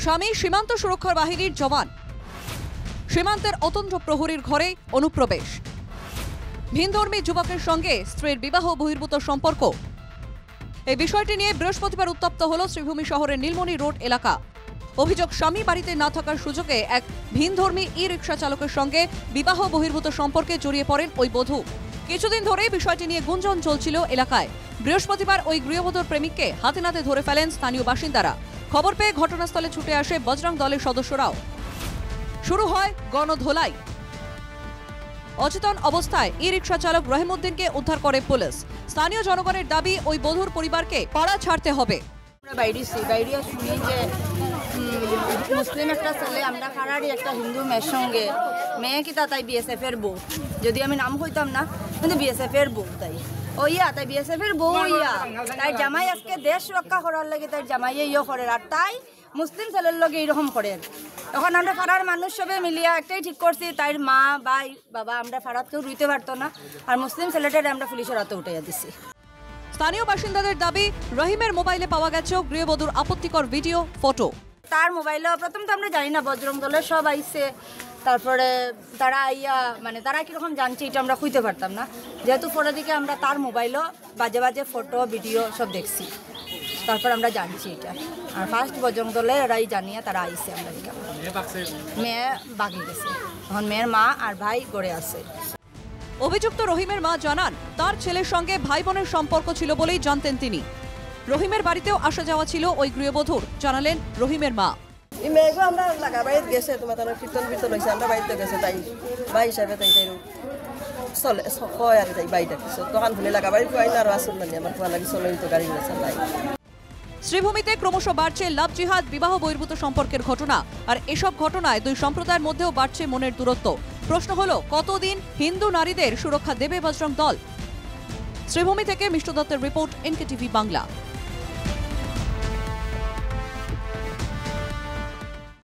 স্বামী সীমান্ত সুরক্ষা বাহিনীর জওয়ান, সীমান্তের অতন্ত্র প্রহরীর ঘরে অনুপ্রবেশ, ভিনধর্মী যুবকের সঙ্গে স্ত্রীর বিবাহ বহির্ভূত সম্পর্ক। এই বিষয়টি নিয়ে বৃহস্পতিবার উত্তপ্ত হল শ্রীভূমি শহরের নীলমণি রোড এলাকা। অভিযোগ, স্বামী বাড়িতে না থাকার সুযোগে এক ভিনধর্মী ই রিকশা চালকের সঙ্গে বিবাহ বহির্ভূত সম্পর্কে জড়িয়ে পড়েন ওই বধূ। কিছুদিন ধরেই বিষয়টি নিয়ে গুঞ্জন চলছিল এলাকায়। বৃহস্পতিবার ওই গৃহবধূর প্রেমিককে হাতে নাতে ধরে ফেলেন স্থানীয় বাসিন্দারা। খবর পেয়ে ঘটনাস্থলে ছুটে আসে বজরং দলের সদস্যরাও। শুরু হয় গণধোলাই। অচেতন অবস্থায় ই রিকশা চালক রহিমউদ্দিনকে উদ্ধার করে পুলিশ। স্থানীয় জনগণের দাবি, ওই বধূর পরিবারকে পাড়া ছাড়তে হবে। বাইরে শুনি যে মুসলিম একটা ছেলে আমরা কারারি একটা হিন্দু মেয়ের সঙ্গে, মেয়ে কি তাই বিএসএফ এর বউ, যদি আমি নাম কইতাম না, কিন্তু বিএসএফ এর বউ তাই তাই বিএসএফ এর বউ তাই জামাই আজকে দেশ রক্ষা করার লাগে তাই জামাইয়ে করে, আর তাই মুসলিম ছেলের লগে এইরকম করেন। তখন আমরা পাড়ার মানুষ সবে মিলিয়া একটাই ঠিক করছি, তাই মা ভাই বাবা আমরা পাড়াত কেউ রুইতে পারতো না, আর মুসলিম ছেলেটারে আমরা পুলিশের হাতে উঠাইয়া দিছি। স্থানীয় বাসিন্দাদের দাবি, রহিমের মোবাইলে পাওয়া গেছে গৃহবধূর আপত্তিকর ভিডিও, ফটো। তার মোবাইলে প্রথম তো আমরা জানি না, বজরং দলের সব আইছে, তারপরে তারা আইয়া মানে তারা কিরকম জানছে এটা আমরা খুঁজতে পারতাম না, যেহেতু পরে দিকে আমরা তার মোবাইলও বাজে বাজে ফটো ভিডিও সব দেখছি, তারপর আমরা জানছি এটা। আর ফার্স্ট বজরং দলের এরাই জানিয়ে তারা আইছে, আমরা মেয়ে বাকি গেছে, এখন মেয়ের মা আর ভাই গড়ে আছে। অভিযুক্ত রহিমের মা জানান, তার ছেলের সঙ্গে ভাই বোনের সম্পর্ক ছিল বলেই জানতেন তিনি। রহিমের বাড়িতেও আসা যাওয়া ছিল ওই গৃহবধূর, জানালেন রহিমের মা। মেয়েগো আমরা লাগা বাড়িতে গেছে, তোমার কীর্তন কীর্তন হয়েছে, আমরা বাড়িতে গেছে, তাই ভাই হিসাবে তাই তাই চলে হয় আর তাই বাড়িটা কিছু দোকান খুলে লাগা বাড়ি খুয়াই না, আর আসুন না আমার খোয়া লাগে চলে তো গাড়ি নাই। শ্রীভূমিতে ক্রমশ বাড়ছে লাভ জিহাদ, বিবাহ বহির্ভূত সম্পর্কের ঘটনা। আর এসব ঘটনায় দুই সম্প্রদায়ের মধ্যেও বাড়ছে মনের দূরত্ব। প্রশ্ন হলো, কতদিন হিন্দু নারীদের সুরক্ষা দেবে বজরং দল? শ্রীভূমি থেকে মিষ্টু দত্তের রিপোর্ট, এনকেটিভি বাংলা।